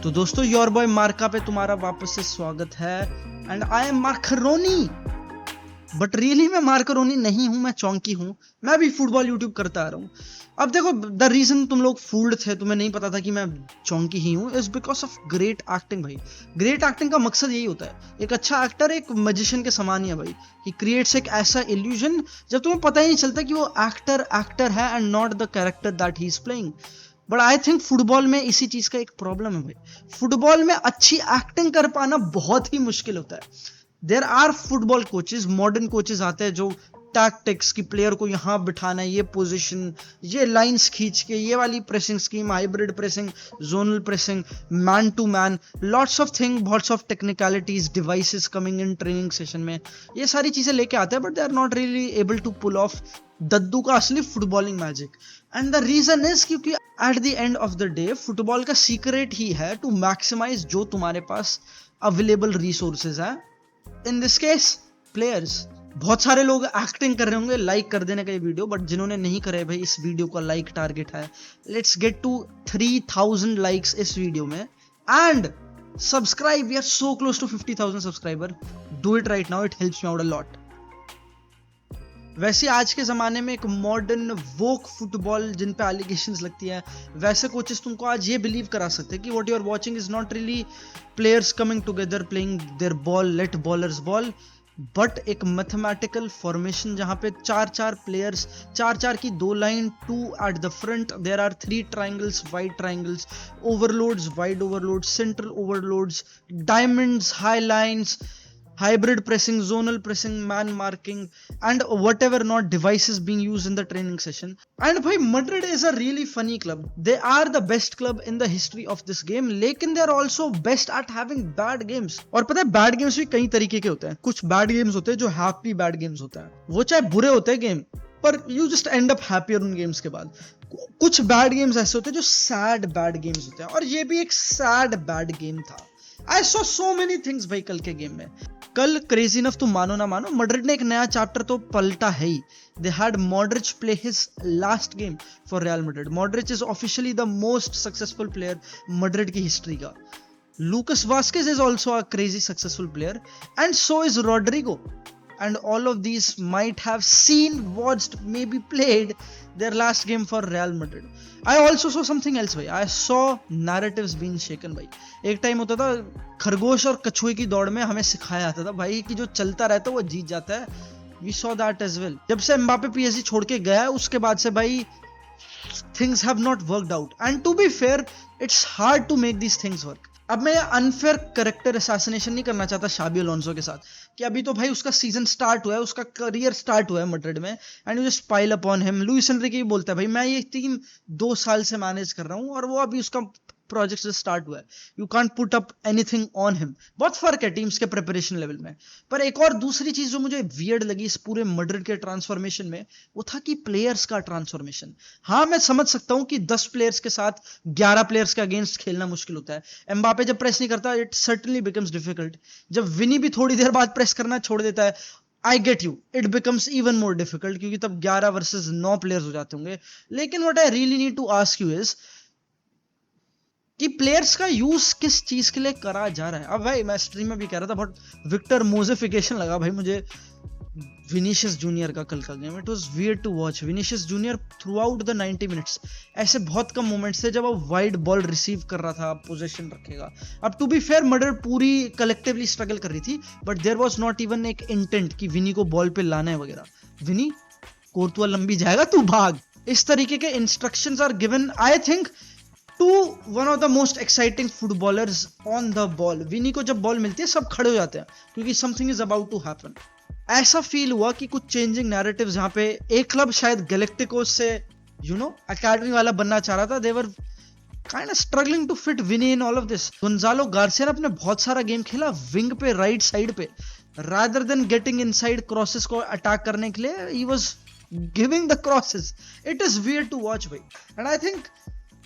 तो दोस्तों your boy मार्का पे तुम्हारा वापस से स्वागत है and I am Markaroni. But really मैं मार्करोनी नहीं हूं, मैं चौंकी हूं। मैं भी फुटबॉल यूट्यूब करता आ रहा हूं। अब देखो, द रीजन तुम लोग फूल्ड थे, तुम्हें नहीं पता था कि मैं चौंकी ही हूं, is because of great acting. भाई ग्रेट एक्टिंग का मकसद यही होता है, एक अच्छा एक्टर एक मैजिशियन के समान ही है भाई। ही क्रिएट्स एक ऐसा इल्यूजन जब तुम्हें पता ही नहीं चलता कि वो एक्टर है and not the character that he is playing. But I think football में इसी चीज का एक प्रॉब्लम है भाई। फुटबॉल में अच्छी एक्टिंग कर पाना बहुत ही मुश्किल होता है। There are football coaches, modern coaches आते हैं जो टैक्टिक्स की प्लेयर को यहां बिठाना है, ये पोजीशन, ये लाइंस खींच के, ये वाली pressing scheme, hybrid pressing, zonal pressing, man to man, lots of thing, lots of technicalities, devices coming in training session में, ये सारी चीजें लेके आते हैं। But they are not really able to pull off Daddu का असली footballing magic. And the reason is क्योंकि at the end of the day football का सीक्रेट ही है टू मैक्सिमाइज जो तुम्हारे पास अवेलेबल रिसोर्सेज है, इन दिस केस प्लेयर्स। बहुत सारे लोग एक्टिंग कर रहे होंगे लाइक कर देने का ये वीडियो, बट जिन्होंने नहीं करे भाई, इस वीडियो का लाइक टारगेट है, लेट्स गेट टू 3000 लाइक्स इस वीडियो में and subscribe. We are so close to 50,000 subscriber. Do it right now, it helps me out a lot. वैसे आज के जमाने में एक मॉडर्न वोक फुटबॉल जिन पे एलिगेशंस लगती है, वैसे कोचेस तुमको आज ये बिलीव करा सकते हैं कि what you are watching is not really players coming together playing their ball, let bowlers ball, but एक मैथमेटिकल फॉर्मेशन जहां पे 4-4 प्लेयर्स, 4-4 की 2 line, 2 at the front, there are 3 triangles, wide triangles, overloads, wide overloads, central overloads, diamonds, high lines, hybrid pressing, zonal pressing, man marking, and whatever not devices being used in the training session. And bhai, Madrid is a really funny club. They are the best club in the history of this game, लेकिन they are also best at having bad games. और पता है bad games भी कई तरीके के होते हैं। कुछ bad games होते हैं जो happy bad games होता है, वो चाहे बुरे होते हैं गेम, पर you just end up happier उन गेम्स के बाद। कुछ bad games ऐसे होते हैं जो sad bad games होते हैं, और ये भी एक sad bad game था। I saw so many things भाई कल के गेम में। कल क्रेजी इनफ तुम मानो ना मानो, मैड्रिड ने एक नया चैप्टर तो पलटा है ही। They had Modric play his last game for Real Madrid. Modric is officially the most successful player Madrid की हिस्ट्री का। Lucas Vazquez is also a crazy successful player and so is Rodrygo, and all of these might have seen, watched, maybe played their last game for Real Madrid. I also saw something else भाई। I saw narratives being shaken भाई। एक time होता था खरगोश और कछुए की दौड़ में हमें सिखाया जाता था भाई कि जो चलता रहता है वो जीत जाता है। We saw that as well। जब से एम्बापे पीएसजी छोड़ के गया उसके बाद से भाई things have not worked out, and to be fair it's hard to make these things work। अब मैं अनफेयर करेक्टर असैसिनेशन नहीं करना चाहता शाबी अलोंसो के साथ, कि अभी तो भाई उसका सीजन स्टार्ट हुआ है, उसका करियर स्टार्ट हुआ है मैड्रिड में, and you just pile upon him. Luis Enrique भी बोलता है भाई मैं ये टीम 2 साल से मैनेज कर रहा हूं और वो अभी उसका प्रोजेक्ट से स्टार्ट हुआ है, you can't put up anything on him. बहुत फर्क है टीम्स के प्रिपरेशन लेवल में। पर एक और दूसरी चीज जो मुझे वियर्ड लगी इस पूरे मैड्रिड के ट्रांसफॉर्मेशन में, वो था कि प्लेयर्स का ट्रांसफॉर्मेशन। हाँ मैं समझ सकता हूं कि 10 प्लेयर्स के साथ 11 प्लेयर्स के अगेंस्ट खेलना मुश्किल होता है। एम्बापे जब प्रेस नहीं करता इट सर्टेनली बिकम्स डिफिकल्ट। जब विनी भी थोड़ी देर बाद प्रेस करना छोड़ देता है, I get you, it becomes even more difficult, क्योंकि तब 11 वर्सेस 9 प्लेयर्स हो जाते होंगे। लेकिन what I really need to ask you is कि प्लेयर्स का यूज किस चीज के लिए करा जा रहा है। अब भाई मैं स्ट्रीम में भी कह रहा था, बहुत विक्टर मोजेफिकेशन लगा भाई मुझे विनीशियस जूनियर का कल का game. It was weird to watch. Vinicius Junior throughout the 90 minutes ऐसे बहुत कम मोमेंट्स थे जब वो वाइड बॉल रिसीव कर रहा था, पोजीशन रखेगा। अब टू बी फेयर मैड्रिड पूरी कलेक्टिवली स्ट्रगल कर रही थी, but there was not even एक इंटेंट कि विनी को बॉल पे लाना है वगैरह। विनी कोर्तुआ लंबी जाएगा, तू भाग, इस तरीके के instructions are given I think to one of the most exciting footballers on the ball. Vini को जब बॉल मिलती है सब खड़े हो जाते हैं क्योंकि something is about to happen. ऐसा फील हुआ कि कुछ चेंजिंग नैरेटिव्स, जहां पे एक क्लब शायद गैलेक्टिकोस से अकेडमी वाला बनना चाह रहा था, they were kind of struggling to fit Vini in all of this. Gonzalo Garcia ने अपने बहुत सारा गेम खेला विंग पे, राइट साइड पे, rather than getting inside crosses को अटैक करने के लिए ही was giving the crosses. It is weird to watch भाई। And I think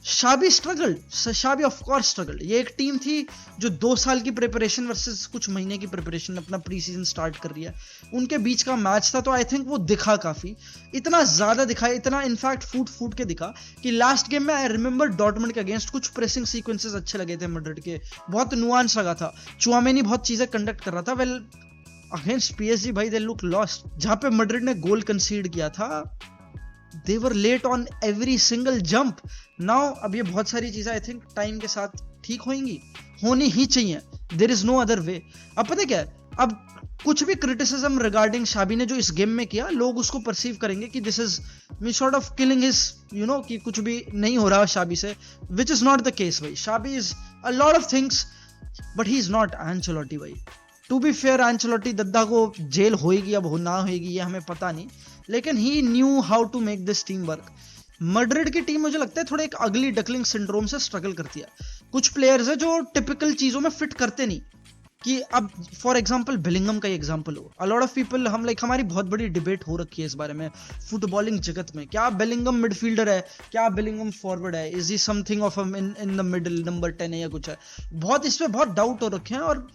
Xabi struggled, Xabi of course struggled. ये एक टीम थी जो 2 साल की प्रिपरेशन वर्सेस कुछ महीने की प्रिपरेशन अपना प्री सीजन स्टार्ट कर रही है, उनके बीच का मैच था। तो आई थिंक वो दिखा काफी, इतना ज्यादा दिखा, इतना इनफैक्ट फूट के दिखा कि लास्ट गेम में आई रिमेंबर डॉर्टमंड के अगेंस्ट कुछ प्रेसिंग सीक्वेंसेस अच्छे लगे थे मैड्रिड के, बहुत नुआंस लगा था, चुआमेनी बहुत चीजें कंडक्ट कर रहा था। वेल अगेंस्ट पीएसजी भाई दे लुक लॉस्ट, जहां पे मैड्रिड ने गोल कंसीड किया था they were late on every single jump. Now अब ये बहुत सारी चीजें आई थिंक टाइम के साथ ठीक होंगी, होनी ही चाहिए, there is no other way. अब पता क्या है, अब कुछ भी क्रिटिसिज्म रिगार्डिंग शाबी ने जो इस गेम में किया, लोग उसको परसीव करेंगे कि this is me sort of killing his, you know, कि कुछ भी नहीं हो रहा शाबी से, which is not the case भाई। Xabi is a lot of things but he is not Ancelotti भाई। To be fair, Ancelotti Dadda को जेल होएगी अब हो ना होएगी ये हमें पता नहीं, लेकिन he knew how to make this team work. Madrid की टीम मुझे लगता है थोड़ा एक अगली डकलिंग सिंड्रोम से स्ट्रगल करती है। कुछ प्लेयर्स है जो टिपिकल चीजों में फिट करते नहीं, कि अब फॉर एग्जांपल बेलिंगम का एग्जांपल हो, अ लॉट ऑफ पीपल, हम लाइक हमारी बहुत बड़ी डिबेट हो रखी है इस बारे में फुटबॉलिंग जगत में, क्या बेलिंगम मिडफील्डर है, क्या बेलिंगम फॉरवर्ड है, is he something of in the middle, number 10 है या कुछ है, बहुत इस पे बहुत डाउट हो रखे हैं। और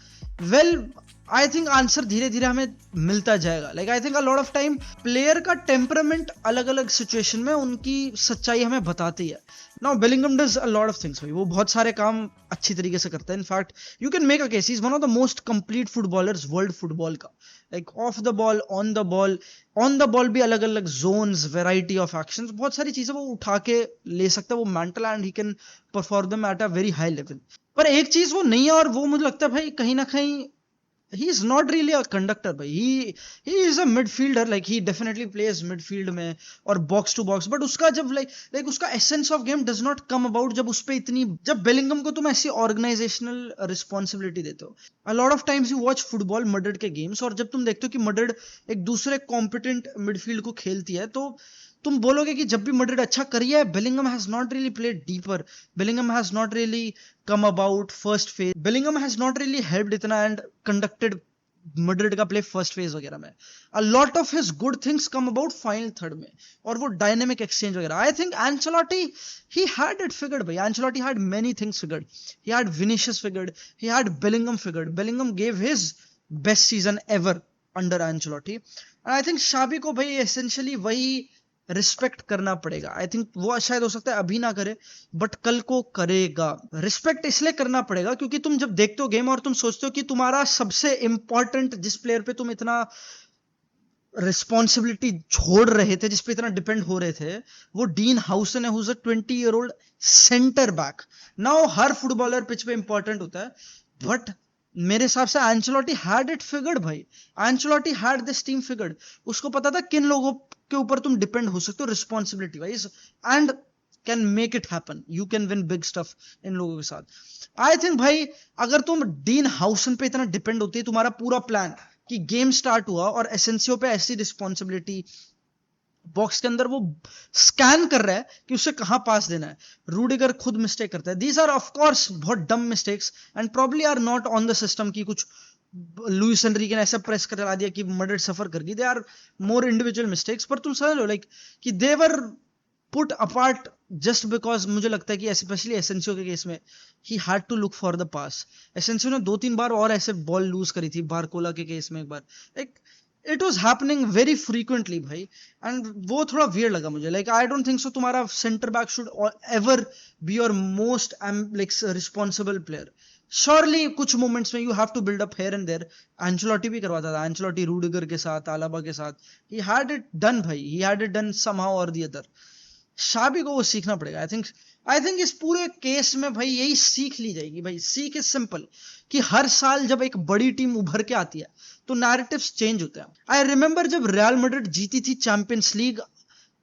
वेल आई थिंक आंसर धीरे धीरे हमें मिलता जाएगा। Like I think a lot of time player का टेम्परामेंट अलग अलग सिचुएशन में उनकी सच्चाई हमें बताती है। Now Bellingham does a lot of things भाई, वो बहुत सारे काम अच्छी तरीके से करता है। In fact you can make a case, he is one of the most complete footballers world football का। Like off the ball, on the ball भी अलग अलग जोन्स, वेराइटी ऑफ एक्शंस, बहुत सारी चीजें वो उठा के ले सकता है, वो mental and he can perform them at a very high level. पर एक चीज वो नहीं है, और वो मुझे लगता है भाई कहीं ना कहीं he is not really a conductor भाई, he is a midfielder, like he definitely plays midfield में और box to box, but उसका जब like उसका essence of game does not come about जब उस पे इतनी, जब बेलिंगम को तुम ऐसी organizational responsibility देते हो। a lot of times you watch football Madrid के games, और जब तुम देखते हो कि मैड्रिड एक दूसरे competent midfield को खेलती है, तो तुम बोलोगे कि जब भी मैड्रिड अच्छा करी है, Bellingham has not really played deeper, Bellingham has not really come about first phase, Bellingham has not really helped इतना एंड कंडक्टेड मैड्रिड का प्ले फर्स्ट फेज वगैरह में। A lot of his good things come about final third में, और वो dynamic exchange वगैरह। I think Ancelotti he had it figured भाई, Ancelotti had many things figured, he had Vinicius figured, he had Bellingham figured, Bellingham gave his best season ever under Ancelotti, and I think Xabi को भाई essentially वही respect करना पड़ेगा। I think वो शायद हो सकता है अभी ना करे, बट कल को करेगा। रिस्पेक्ट इसलिए करना पड़ेगा क्योंकि तुम जब देखते हो गेम और तुम सोचते हो कि तुम्हारा सबसे इंपॉर्टेंट, जिस प्लेयर पे तुम इतना रिस्पॉन्सिबिलिटी छोड़ रहे थे, जिस पे इतना डिपेंड हो रहे थे, वो डीन हाउसन है, who's a 20-year-old centre back. Now her footballer pitch पे इंपॉर्टेंट होता है, बट मेरे हिसाब से एंचेलोटी हैड इट फिगर्ड भाई, Ancelotti had this team figured. उसको पता था किन लोगों के ऊपर तुम डिपेंड हो सकते हो responsibility wise, and can make it happen, you can win big stuff in लोगों के साथ। आई थिंक भाई अगर तुम डीन हाउसन पे इतना डिपेंड होती है, तुम्हारा पूरा प्लान कि गेम स्टार्ट हुआ और एसेंसियो पे ऐसी रिस्पॉन्सिबिलिटी, बॉक्स के अंदर वो स्कैन कर रहा है कि उसे कहां पास देना है, रूडिगर खुद मिस्टेक करता है, दीज आर ऑफ कोर्स बहुत dumb mistakes and probably are not on the system की कुछ लुइस एनरिके ने ऐसा प्रेस करा दिया कि मैड्रिड सफर कर गई, they are more individual mistakes. पर तुम समझ लो लाइक कि they were put apart just because मुझे लगता है कि स्पेशली एसेंसियो के केस में he had to look for the pass. Asensio ने 2-3 बार और ऐसे बॉल लूज करी थी, बारकोला के केस में एक बार, like it was happening very frequently भाई, एंड वो थोड़ा वियर्ड लगा मुझे। Like I don't think so तुम्हारा centre back should ever be your most like responsible player. Surely कुछ मोमेंट्स में you have to build up here and there, Ancelotti भी करवाता था, एंचेलोटी रूडिगर के साथ, आलाबा के साथ, ही हैड इट डन भाई, ही हैड इट डन समहाउ और द अदर। शाबी को वो सीखना पड़ेगा। आई थिंक इस पूरे केस में भाई यही सीख ली जाएगी भाई। सीख इज सिंपल कि हर साल जब एक बड़ी टीम उभर के आती है तो नैरेटिव्स चेंज होते हैं। आई रिमेंबर जब रियल मैड्रिड जीती थी चैंपियंस लीग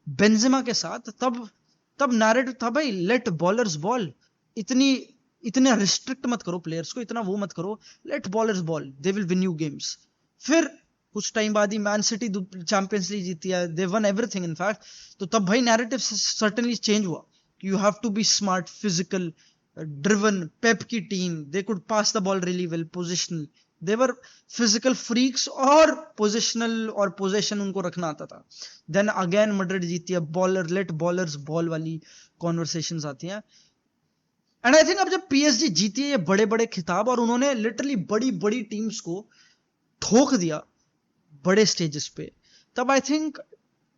बेंजेमा के साथ, तब नैरेटिव था भाई लेट बॉलर्स बॉल, इतने रिस्ट्रिक्ट मत करो प्लेयर्स को, इतना वो मत करो, let bowlers bowl, they will win you games. फिर कुछ टाइम बाद ही मैन सिटी चैंपियंस लीग जीती है, दे वन एवरीथिंग इनफैक्ट, तो तब भाई नैरेटिव सर्टेनली चेंज हुआ कि you have to be smart, physical, driven. Pep की team, they could pass the ball really well, positional, they were physical freaks और positional और पोजेशन उनको रखना आता था। देन अगेन मैड्रिड जीती है बॉलर लेट बॉलर्स बॉल वाली कॉन्वर्सेशंस आती हैं। एंड आई थिंक अब जब पीएसजी जीती है ये बड़े बड़े खिताब और उन्होंने लिटरली बड़ी बड़ी टीम्स को ठोक दिया बड़े स्टेजेस पे, तब आई थिंक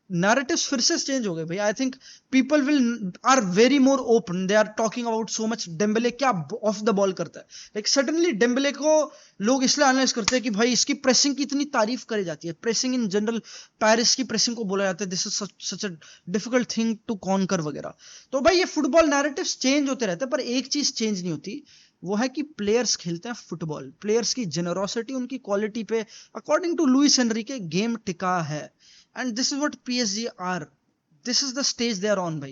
नैरेटिव्स फिर से चेंज हो गए भाई। I think people will are very more open, they are talking about so much Dembele क्या ऑफ द बॉल करता है। लाइक सडनली डेम्बेले को लोग इसलिए एनालाइज करते हैं कि भाई इसकी प्रेसिंग की इतनी तारीफ करी जाती है, प्रेसिंग इन जनरल, पेरिस की प्रेसिंग को बोला जाता है this is such a difficult thing to conquer वगैरह। तो भाई ये फुटबॉल नैरेटिव्स चेंज होते रहते हैं, पर एक चीज चेंज नहीं होती, वो है कि प्लेयर्स खेलते हैं फुटबॉल, प्लेयर्स की जेनरोसिटी, उनकी क्वालिटी पे according to Luis Enrique game टिका है। And this is what PSG are. This is the stage they are on, bhai.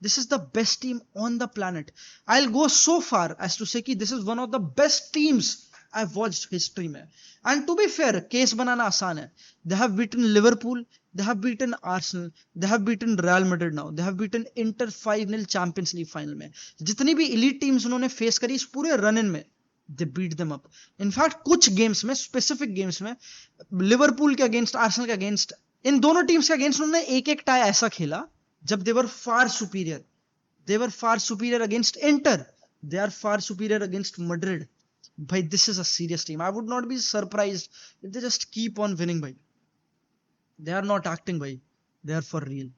This is the best team on the planet. I'll go so far as to say कि this is one of the best teams I've watched history में. And to be fair, case बनाना आसान है. They have beaten Liverpool, they have beaten Arsenal, they have beaten Real Madrid now, they have beaten Inter 5-0 Champions League final में. जितनी भी elite teams उन्होंने face करी इस पूरे run-in में, they beat them up. In fact, कुछ games में, specific games में, Liverpool के against, Arsenal के against, इन दोनों टीम्स के अगेंस्ट उन्होंने एक एक टाई ऐसा खेला जब they were far superior against Inter, they are far superior against Madrid. भाई this is a serious team, I would not be surprised if they just keep on winning भाई, they are not acting भाई, they are for real.